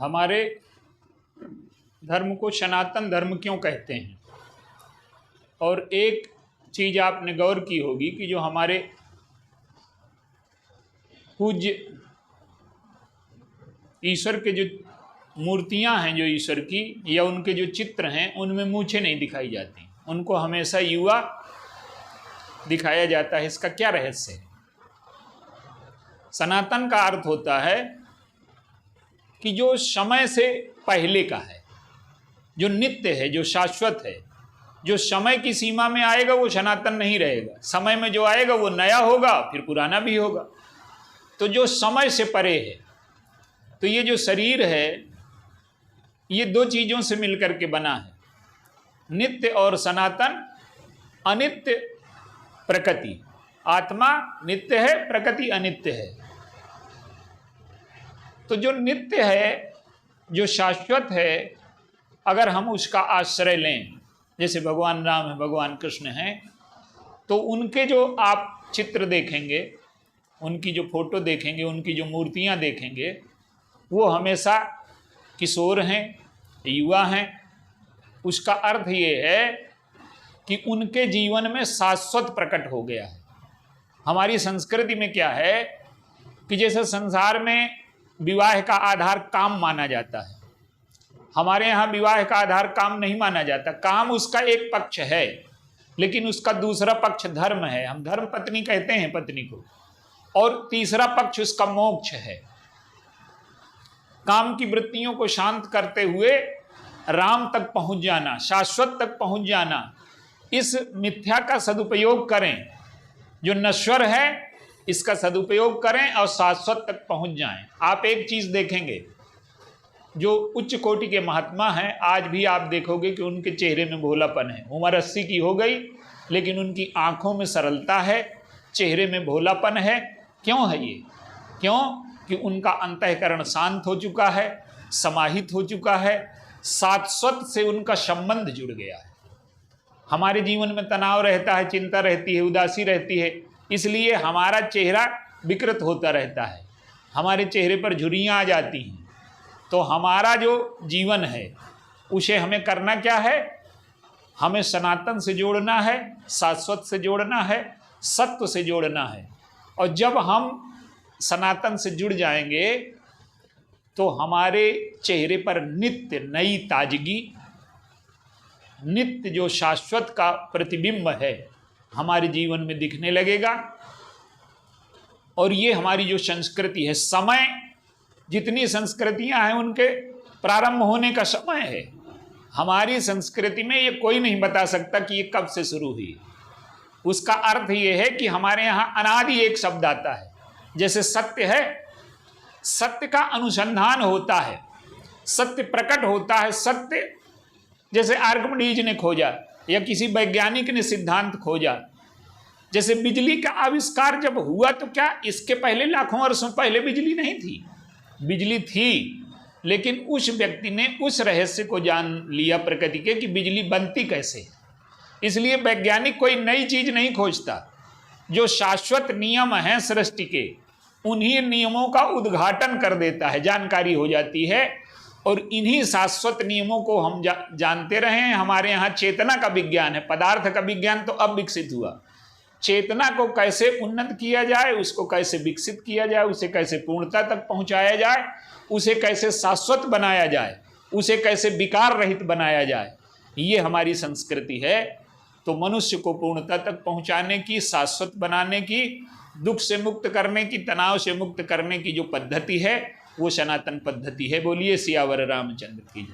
हमारे धर्म को सनातन धर्म क्यों कहते हैं? और एक चीज आपने गौर की होगी कि जो हमारे पूज्य ईश्वर के जो मूर्तियां हैं, जो ईश्वर की या उनके जो चित्र हैं, उनमें मूछें नहीं दिखाई जाती, उनको हमेशा युवा दिखाया जाता है। इसका क्या रहस्य है? सनातन का अर्थ होता है कि जो समय से पहले का है, जो नित्य है, जो शाश्वत है, जो समय की सीमा में आएगा वो सनातन नहीं रहेगा। समय में जो आएगा वो नया होगा, फिर पुराना भी होगा। तो जो समय से परे है, तो ये जो शरीर है ये दो चीजों से मिलकर के बना है, नित्य और सनातन। अनित्य प्रकृति, आत्मा नित्य है, प्रकृति अनित्य है। तो जो नित्य है, जो शाश्वत है, अगर हम उसका आश्रय लें, जैसे भगवान राम है, भगवान कृष्ण हैं, तो उनके जो आप चित्र देखेंगे, उनकी जो फोटो देखेंगे, उनकी जो मूर्तियां देखेंगे, वो हमेशा किशोर हैं, युवा हैं। उसका अर्थ ये है कि उनके जीवन में शाश्वत प्रकट हो गया है। हमारी संस्कृति में क्या है कि जैसे संसार में विवाह का आधार काम माना जाता है, हमारे यहाँ विवाह का आधार काम नहीं माना जाता। काम उसका एक पक्ष है, लेकिन उसका दूसरा पक्ष धर्म है। हम धर्म पत्नी कहते हैं पत्नी को, और तीसरा पक्ष उसका मोक्ष है। काम की वृत्तियों को शांत करते हुए राम तक पहुंच जाना, शाश्वत तक पहुंच जाना। इस मिथ्या का सदुपयोग करें, जो नश्वर है इसका सदुपयोग करें और शाश्वत तक पहुंच जाएं। आप एक चीज देखेंगे, जो उच्च कोटि के महात्मा हैं, आज भी आप देखोगे कि उनके चेहरे में भोलापन है। उम्र 80 की हो गई, लेकिन उनकी आंखों में सरलता है, चेहरे में भोलापन है। क्यों है ये? क्यों कि उनका अंतःकरण शांत हो चुका है, समाहित हो चुका है, शाश्वत से उनका संबंध जुड़ गया है। हमारे जीवन में तनाव रहता है, चिंता रहती है, उदासी रहती है, इसलिए हमारा चेहरा विकृत होता रहता है, हमारे चेहरे पर झुर्रियाँ आ जाती हैं। तो हमारा जो जीवन है उसे हमें करना क्या है? हमें सनातन से जोड़ना है, शाश्वत से जोड़ना है, सत्व से जोड़ना है। और जब हम सनातन से जुड़ जाएंगे तो हमारे चेहरे पर नित्य नई ताजगी, नित्य जो शाश्वत का प्रतिबिंब है हमारे जीवन में दिखने लगेगा। और ये हमारी जो संस्कृति है, समय, जितनी संस्कृतियां हैं उनके प्रारंभ होने का समय है। हमारी संस्कृति में ये कोई नहीं बता सकता कि ये कब से शुरू हुई। उसका अर्थ ये है कि हमारे यहाँ अनादि एक शब्द आता है। जैसे सत्य है, सत्य का अनुसंधान होता है, सत्य प्रकट होता है। सत्य जैसे आर्किमिडीज ने खोजा या किसी वैज्ञानिक ने सिद्धांत खोजा। जैसे बिजली का आविष्कार जब हुआ तो क्या इसके पहले लाखों वर्षों पहले बिजली नहीं थी? बिजली थी, लेकिन उस व्यक्ति ने उस रहस्य को जान लिया प्रकृति के कि बिजली बनती कैसे। इसलिए वैज्ञानिक कोई नई चीज नहीं खोजता। जो शाश्वत नियम हैं सृष्टि के, उन्हीं नियमों का उद्घाटन कर देता है, जानकारी हो जाती है। और इन्हीं शाश्वत नियमों को हम जानते रहे हैं। हमारे यहाँ चेतना का विज्ञान है, पदार्थ का विज्ञान तो अब विकसित हुआ। चेतना को कैसे उन्नत किया जाए, उसको कैसे विकसित किया जाए, उसे कैसे पूर्णता तक पहुंचाया जाए, उसे कैसे शाश्वत बनाया जाए, उसे कैसे विकार रहित बनाया जाए, ये हमारी संस्कृति है। तो मनुष्य को पूर्णता तक पहुंचाने की, शाश्वत बनाने की, दुख से मुक्त करने की, तनाव से मुक्त करने की जो पद्धति है वो सनातन पद्धति है। बोलिए सियावर रामचंद्र की जय।